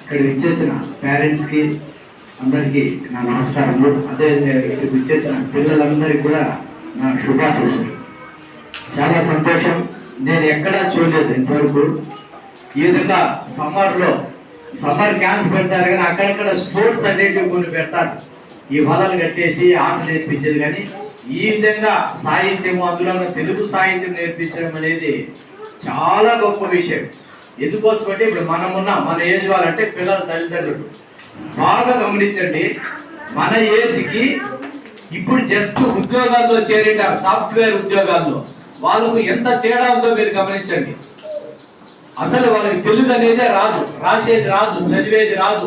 ఇక్కడ విచ్చేసిన పేరెంట్స్కి అందరికీ నా నమస్కారములు. అదేవిధంగా ఇక్కడ విచ్చేసిన పిల్లలందరికీ కూడా నా శుభాశీస్సులు. చాలా సంతోషం. నేను ఎక్కడా చూడలేదు ఇంతవరకు ఈ విధంగా సమ్మర్ క్యాంప్స్ పెడతారు, కానీ అక్కడక్కడ స్పోర్ట్స్ అనేటివి కొన్ని పెడతారు. ఈ వలలు కట్టేసి ఆటలు నేర్పించేది, కానీ ఈ విధంగా సాహిత్యము, అందులో తెలుగు సాహిత్యం నేర్పించడం అనేది చాలా గొప్ప విషయం. ఎందుకోసమంటే ఇప్పుడు మన ఏజ్ వాళ్ళంటే పిల్లల తల్లిదండ్రులు బాగా గమనించండి. మన ఏజ్కి ఇప్పుడు జస్ట్ ఉద్యోగాల్లో చేరిన సాఫ్ట్వేర్ ఉద్యోగాల్లో వాళ్ళకు ఎంత తేడా ఉందో మీరు గమనించండి. అసలు వాళ్ళకి తెలుగు అనేదే రాదు, రాసేది రాదు, చదివేది రాదు.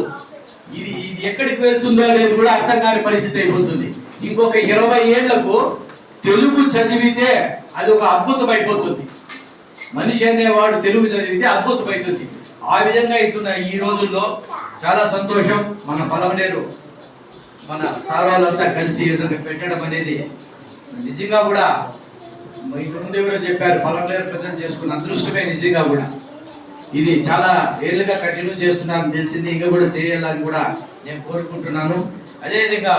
ఇది ఎక్కడికి వెళ్తుందో అనేది కూడా అర్థం కాని పరిస్థితి అయిపోతుంది. ఇంకొక 20 ఏళ్లకు తెలుగు చదివితే అది ఒక అద్భుతం అయిపోతుంది. మనిషి అనేవాడు తెలుగు చదివితే అద్భుతమవుతుంది. ఆ విధంగా అవుతున్న ఈ రోజుల్లో చాలా సంతోషం. మన పలమనేరు మన సార్ వాళ్ళంతా కలిసి ఈ విధంగా పెట్టడం అనేది నిజంగా కూడా ఇంతకుముందు ఎవరో చెప్పారు, పలమనేరు ప్రజెంట్ చేసుకున్న అదృష్టమే. నిజంగా కూడా ఇది చాలా ఏళ్ళుగా కంటిన్యూ చేస్తున్నారని తెలిసింది. ఇంకా కూడా చేయాలని కూడా నేను కోరుకుంటున్నాను. అదేవిధంగా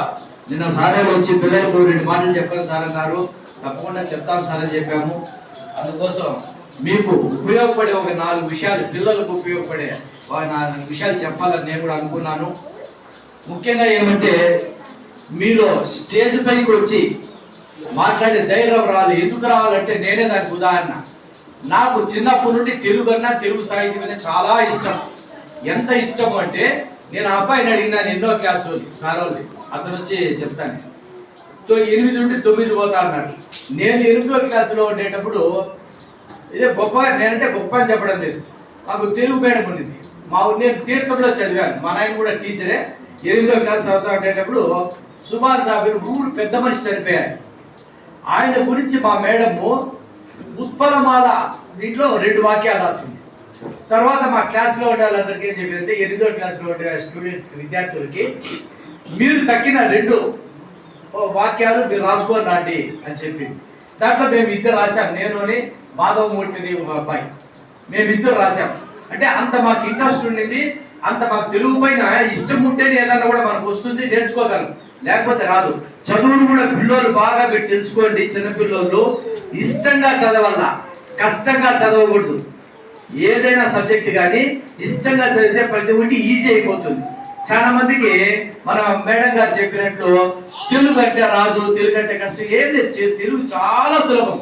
నిన్న సార్ వచ్చి పిల్లలకు 2 మాటలు చెప్పాలి సార్ అన్నారు. తప్పకుండా చెప్తాం సార్ అని చెప్పాము. అందుకోసం మీకు ఉపయోగపడే ఒక 4 విషయాలు, పిల్లలకు ఉపయోగపడే 4 విషయాలు చెప్పాలని నేను కూడా అనుకున్నాను. ముఖ్యంగా ఏమంటే, మీరు స్టేజ్ పైకి వచ్చి మాట్లాడే ధైర్యం రాదు. ఎందుకు రావాలంటే నేనే దానికి ఉదాహరణ. నాకు చిన్నప్పటి నుండి తెలుగు అన్నా, తెలుగు సాహిత్యం అనే చాలా ఇష్టం. ఎంత ఇష్టం అంటే నేను ఆ అబ్బాయిని అడిగినాను ఎన్నో క్లాసు సార్ వాళ్ళు, అతను వచ్చి చెప్తాను 8 నుండి 9 పోతా అన్నారు. నేను 8వ క్లాసులో ఉండేటప్పుడు ఇదే గొప్ప, నేనంటే గొప్ప అని చెప్పడం లేదు, మాకు తెలుగు మేడం ఉండింది. నేను తీర్థంలో చదివాను, మా నాయన కూడా టీచరే. 8వ క్లాస్ చదువుతా ఉండేటప్పుడు సుభాన్ సాబిర్ ఊరు పెద్ద మనిషి చనిపోయారు. ఆయన గురించి మా మేడము ఉత్పలమాల దీంట్లో 2 వాక్యాలు రాసింది. తర్వాత మా క్లాస్లో ఉండే వాళ్ళందరికీ ఏం చెప్పిందంటే, 8వ క్లాస్లో ఉండే స్టూడెంట్స్ విద్యార్థులకి మీరు తక్కిన 2 వాక్యాలు మీరు రాసుకొని రండి అని చెప్పింది. దాంట్లో మేము 2 రాసాం, నేను మాధవమూర్తిని ఒక అబ్బాయి, మేము 2 రాసాం. అంటే అంత మాకు ఇంట్రెస్ట్ ఉండింది, అంత మాకు తెలుగు పైన ఇష్టం ఉంటేనే ఏదన్నా కూడా మనకు వస్తుంది, నేర్చుకోగలం, లేకపోతే రాదు. చదువును కూడా పిల్లలు బాగా పెట్టి తెలుసుకోండి. చిన్నపిల్లలు ఇష్టంగా చదవాల, కష్టంగా చదవకూడదు. ఏదైనా సబ్జెక్ట్ కానీ ఇష్టంగా చదివితే ప్రతి ఒక్కటి ఈజీ అయిపోతుంది. చాలా మందికి మన మేడం గారు చెప్పినట్లు తెలుగు అంటే రాదు, తెలుగు అంటే కష్టం, ఏం లేదు. తెలుగు చాలా సులభం.